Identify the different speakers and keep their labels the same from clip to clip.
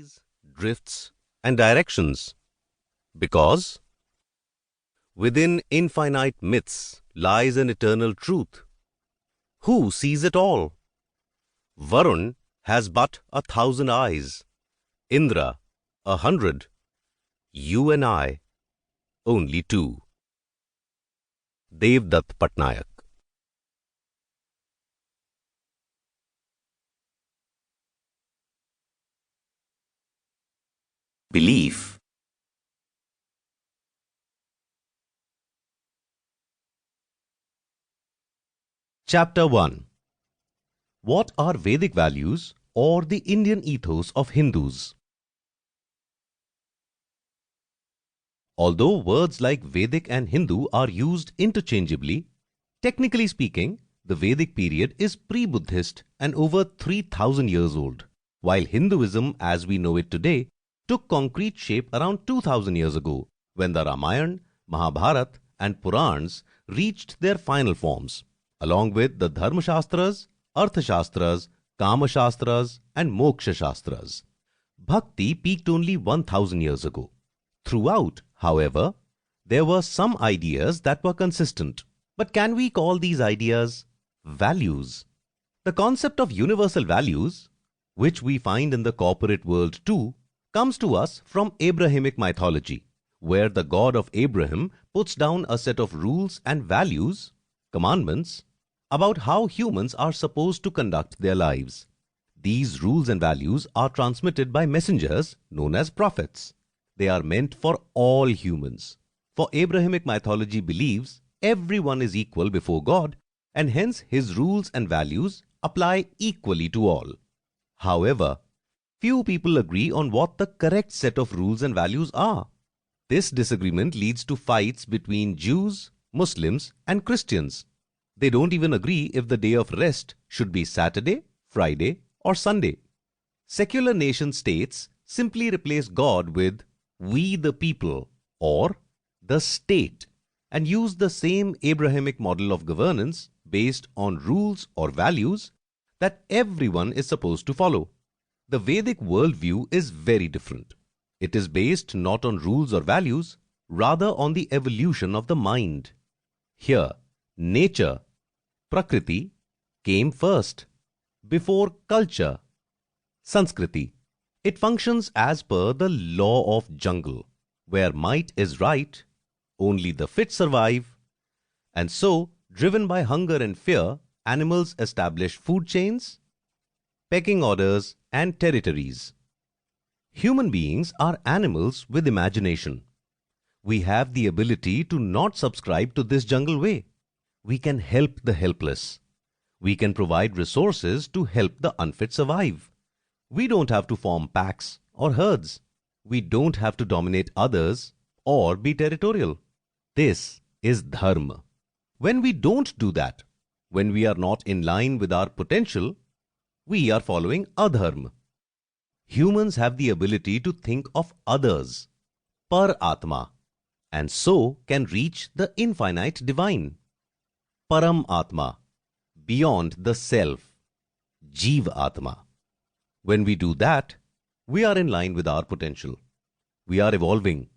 Speaker 1: seas, drifts, and directions. Because within infinite myths lies an eternal truth. Who sees it all? Varun has but 1,000 eyes, Indra 100, you and I only 2. Devdutt Pattanaik.
Speaker 2: Belief.
Speaker 1: Chapter 1. What are Vedic values or the Indian ethos of Hindus? Although words like Vedic and Hindu are used interchangeably, technically speaking, the Vedic period is pre-Buddhist and over 3,000 years old, while Hinduism as we know it today took concrete shape around 2,000 years ago when the Ramayana, Mahabharata and Purans reached their final forms, along with the Dharma Shastras, Artha Shastras, Kama Shastras and Moksha Shastras. Bhakti peaked only 1,000 years ago. Throughout, however, there were some ideas that were consistent. But can we call these ideas values? The concept of universal values, which we find in the corporate world too, comes to us from Abrahamic mythology, where the God of Abraham puts down a set of rules and values, commandments, about how humans are supposed to conduct their lives. These rules and values are transmitted by messengers known as prophets. They are meant for all humans. For Abrahamic mythology believes everyone is equal before God, and hence his rules and values apply equally to all. However, few people agree on what the correct set of rules and values are. This disagreement leads to fights between Jews, Muslims, and Christians. They don't even agree if the day of rest should be Saturday, Friday, or Sunday. Secular nation states simply replace God with "we the people" or "the state" and use the same Abrahamic model of governance based on rules or values that everyone is supposed to follow. The Vedic worldview is very different. It is based not on rules or values, rather on the evolution of the mind. Here, nature, Prakriti, came first, before culture, Sanskriti. It functions as per the law of jungle, where might is right, only the fit survive, and so, driven by hunger and fear, animals establish food chains, pecking orders, and territories. Human beings are animals with imagination. We have the ability to not subscribe to this jungle way. We can help the helpless. We can provide resources to help the unfit survive. We don't have to form packs or herds. We don't have to dominate others or be territorial. This is dharma. When we don't do that, when we are not in line with our potential, we are following adharma. Humans have the ability to think of others, par atma, and so can reach the infinite divine, param atma, beyond the self, jeev atma. When we do that, we are in line with our potential. We are evolving.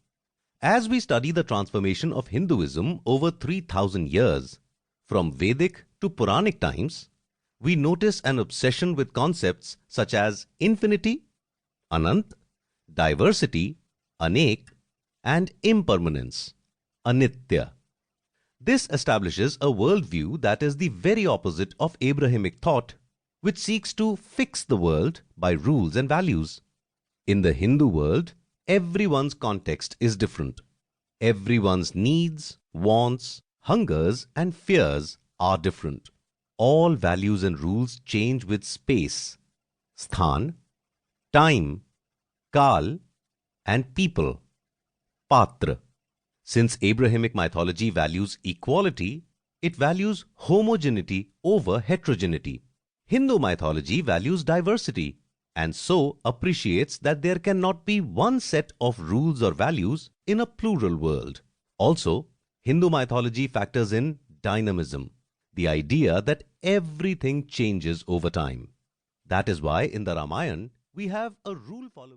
Speaker 1: As we study the transformation of Hinduism over 3,000 years, from Vedic to Puranic times, we notice an obsession with concepts such as infinity, anant, diversity, anek, and impermanence, anitya. This establishes a worldview that is the very opposite of Abrahamic thought, which seeks to fix the world by rules and values. In the Hindu world, everyone's context is different. Everyone's needs, wants, hungers, and fears are different. All values and rules change with space, sthan, time, kal, and people, patra. Since Abrahamic mythology values equality, it values homogeneity over heterogeneity. Hindu mythology values diversity and so appreciates that there cannot be one set of rules or values in a plural world. Also, Hindu mythology factors in dynamism, the idea that everything changes over time. That is why in the Ramayana we have a rule following